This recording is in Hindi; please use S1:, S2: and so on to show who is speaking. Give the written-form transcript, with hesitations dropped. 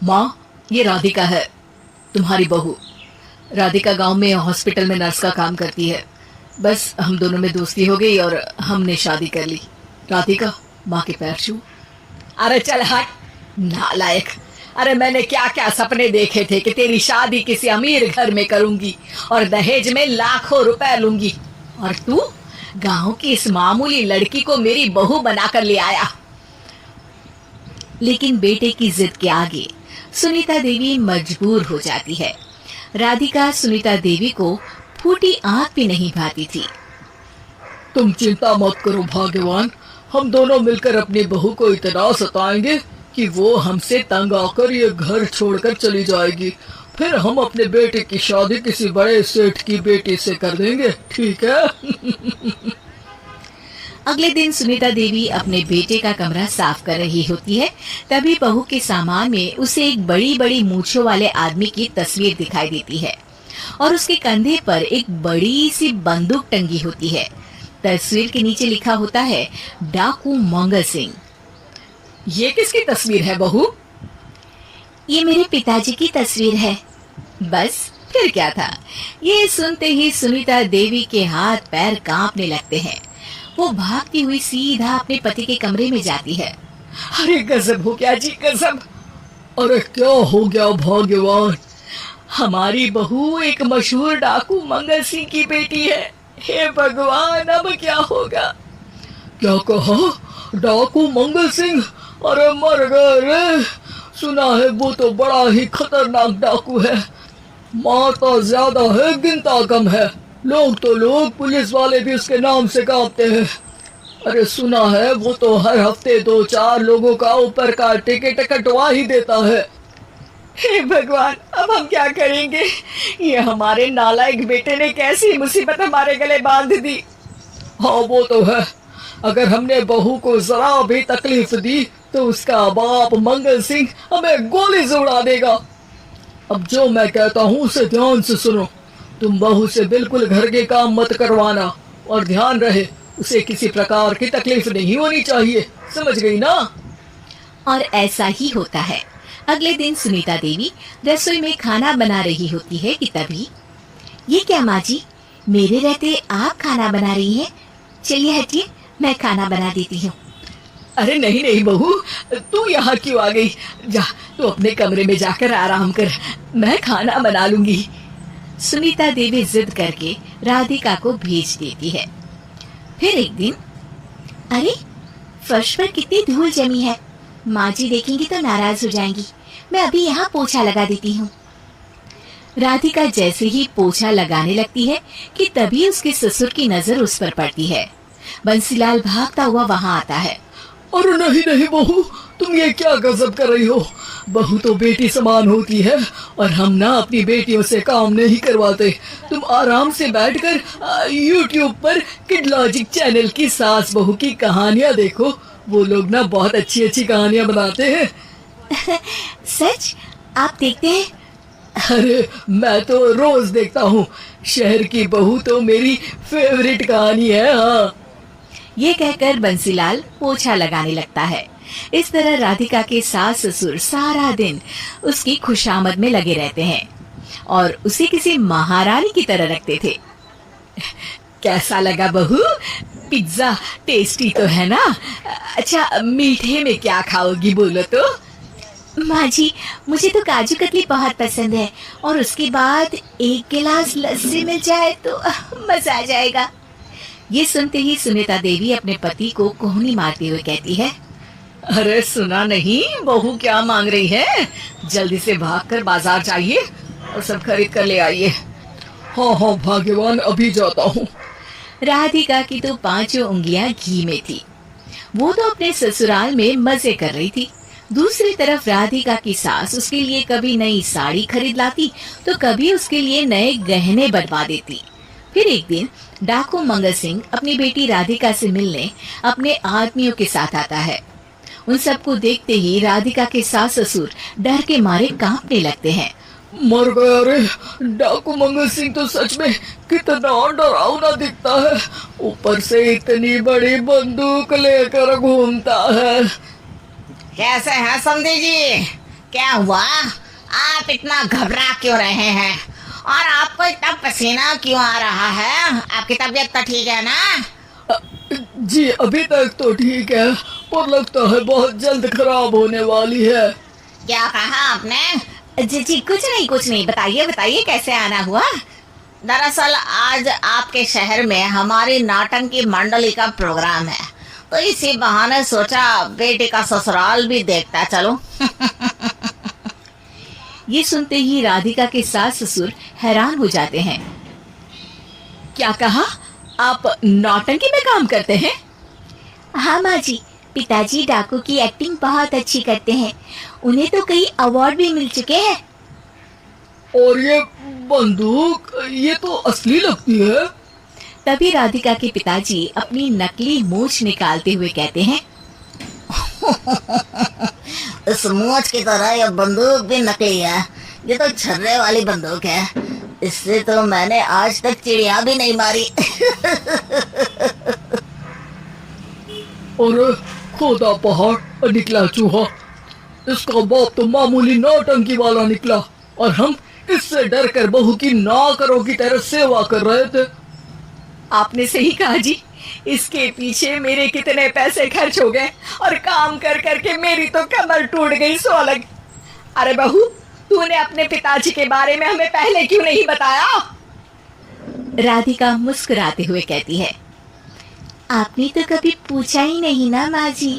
S1: माँ, ये राधिका है, तुम्हारी बहू। राधिका गांव में हॉस्पिटल में नर्स का काम करती है। बस हम दोनों में दोस्ती हो गई और हमने शादी कर ली। राधिका, माँ के पैर छू।
S2: अरे चल हट नालायक। अरे मैंने क्या क्या सपने देखे थे कि तेरी शादी किसी अमीर घर में करूंगी और दहेज में लाखों रुपए लूंगी, और तू गांव की इस मामूली लड़की को मेरी बहू बनाकर ले आया।
S1: लेकिन बेटे की जिद के आगे सुनीता देवी मजबूर हो जाती है। राधिका सुनीता देवी को फूटी आंख भी नहीं भाती थी।
S3: तुम चिंता मत करो भाग्यवान, हम दोनों मिलकर अपनी बहू को इतना सताएंगे कि वो हमसे तंग आकर ये घर छोड़कर चली जाएगी। फिर हम अपने बेटे की शादी किसी बड़े सेठ की बेटी से कर देंगे, ठीक है?
S1: अगले दिन सुनीता देवी अपने बेटे का कमरा साफ कर रही होती है। तभी बहू के सामान में उसे एक बड़ी बड़ी मूंछों वाले आदमी की तस्वीर दिखाई देती है और उसके कंधे पर एक बड़ी सी बंदूक टंगी होती है। तस्वीर के नीचे लिखा होता है डाकू मंगल सिंह।
S2: ये किसकी तस्वीर है बहू?
S1: ये मेरे पिताजी की तस्वीर है। बस फिर क्या था। ये सुनते ही सुनीता देवी के हाथ पैर कांपने लगते हैं। वो भागती हुई सीधा अपने पति के कमरे में जाती है।
S2: अरे गजब हो गया जी, गजब।
S3: अरे क्या हो गया भाग्यवान?
S2: हमारी बहू एक मशहूर डाकू मंगल सिंह की बेटी है। हे भगवान, अब क्या होगा?
S3: क्या कहा? डाकू मंगल सिंह? अरे मर गए रे। सुना है वो तो बड़ा ही खतरनाक डाकू है। मारता ज्यादा है, गिनता कम है। लोग पुलिस वाले भी उसके नाम से कांपते हैं। अरे सुना है वो तो हर हफ्ते 2-4 लोगों का ऊपर का टिकट कटवा ही देता है।
S2: हे भगवान, अब हम क्या करेंगे? ये हमारे नालायक बेटे ने कैसी मुसीबत हमारे गले बांध दी।
S3: हाँ वो तो है। अगर हमने बहू को जरा भी तकलीफ दी तो उसका बाप मंगल सिंह हमें गोली से उड़ा देगा। अब जो मैं कहता हूँ उसे ध्यान से सुनो। तुम बहू से बिल्कुल घर के काम मत करवाना, और ध्यान रहे उसे किसी प्रकार की तकलीफ नहीं होनी चाहिए, समझ गई ना?
S1: और ऐसा ही होता है। अगले दिन सुनीता देवी रसोई में खाना बना रही होती है कि तभी, ये क्या माँ जी, मेरे रहते आप खाना बना रही हैं? चलिए हटिए, मैं खाना बना देती हूँ।
S2: अरे नहीं नहीं बहू, तू यहाँ क्यों आ गई? जा, तू अपने कमरे में जाकर आराम कर, मैं खाना बना लूंगी।
S1: सुनीता देवी जिद करके राधिका को भेज देती है। फिर एक दिन, अरे फर्श पर कितनी धूल जमी है, माँ जी देखेंगी तो नाराज हो जाएंगी, मैं अभी यहाँ पोछा लगा देती हूँ। राधिका जैसे ही पोछा लगाने लगती है कि तभी उसके ससुर की नजर उस पर पड़ती है। बंसीलाल भागता हुआ वहाँ आता है।
S3: अरे नहीं नहीं बहू, तुम ये क्या गजब कर रही हो? बहू तो बेटी समान होती है और हम ना अपनी बेटियों से काम नहीं करवाते। तुम आराम से बैठकर YouTube पर किड लॉजिक चैनल की सास बहू की कहानियाँ देखो। वो लोग ना बहुत अच्छी अच्छी कहानियाँ बनाते हैं।
S1: सच? आप देखते हैं?
S3: अरे मैं तो रोज देखता हूँ। शहर की बहू तो मेरी फेवरेट कहानी है। हाँ,
S1: ये कहकर बंसीलाल पोछा लगाने लगता है। इस तरह राधिका के सास ससुर सारा दिन उसकी खुशामद में लगे रहते हैं और उसे किसी महारानी की तरह रखते थे।
S2: कैसा लगा बहू? पिज्जा टेस्टी तो है ना? अच्छा, मीठे में क्या खाओगी बोलो तो?
S1: माँ जी, मुझे तो काजू कतली बहुत पसंद है और उसके बाद एक गिलास लस्सी मिल जाए तो मजा आ जाएगा। ये सुनते ही सुनीता देवी अपने पति को कोहनी मारते हुए कहती है,
S2: अरे सुना नहीं बहू क्या मांग रही है? जल्दी से भागकर बाजार जाइए और सब खरीद कर ले आइए।
S3: हाँ हाँ भाग्यवान, अभी जाता हूँ।
S1: राधिका की तो 5 उंगलियां घी में थी। वो तो अपने ससुराल में मजे कर रही थी। दूसरी तरफ राधिका की सास उसके लिए कभी नई साड़ी खरीद लाती तो कभी उसके लिए नए गहने बनवा देती। फिर एक दिन डाकू मंगल सिंह अपनी बेटी राधिका से मिलने अपने आदमियों के साथ आता है। उन सबको देखते ही राधिका के सास ससुर डर के मारे कांपने लगते हैं।
S3: मर गया रे, डाकू मंगल सिंह तो सच में कितना डरावना दिखता है। ऊपर से इतनी बड़ी बंदूक लेकर घूमता है।
S4: कैसे हैं समधी जी? क्या हुआ? आप इतना घबरा क्यों रहे हैं? और आपको इतना पसीना क्यों आ रहा है? आपकी तबीयत तो ठीक है ना?
S3: जी अभी तक तो ठीक है, पर लगता है बहुत जल्द खराब होने वाली है।
S4: क्या कहा आपने?
S1: जी जी कुछ नहीं, बताइए बताइए कैसे आना हुआ।
S4: दरअसल आज आपके शहर में हमारी नाटंकी मंडली का प्रोग्राम है, तो इसी बहाने सोचा बेटे का ससुराल भी देखता चलो।
S1: ये सुनते ही राधिका के सास ससुर हैरान हो जाते हैं। क्या कहा? आप नौटंकी में काम करते हैं? हाँ माँ जी, पिताजी डाकू की एक्टिंग बहुत अच्छी करते हैं। उन्हें तो कई अवार्ड भी मिल चुके हैं।
S3: और ये बंदूक, ये तो असली लगती है।
S1: तभी राधिका के पिताजी अपनी नकली मूंछ निकालते हुए कहते हैं,
S4: इस मूंछ की तरह यह बंदूक भी नकली है। ये तो छर्रे वाली बंदूक है। इससे तो मैंने आज तक चिड़िया भी नहीं मारी।
S3: और खोदा पहाड़ निकला चूहा। इसका बाप तो मामूली नौटंकी वाला निकला, और हम इससे डर कर बहू की नौकरों की तरह सेवा कर रहे थे।
S2: आपने सही कहा जी। इसके पीछे मेरे कितने पैसे खर्च हो गए, और काम कर करके मेरी तो कमर टूट गई सो अलग। अरे बहू, तूने अपने पिताजी के बारे में हमें पहले क्यों नहीं बताया?
S1: राधिका मुस्कुराते हुए कहती है, आपने तो कभी पूछा ही नहीं ना माँ जी।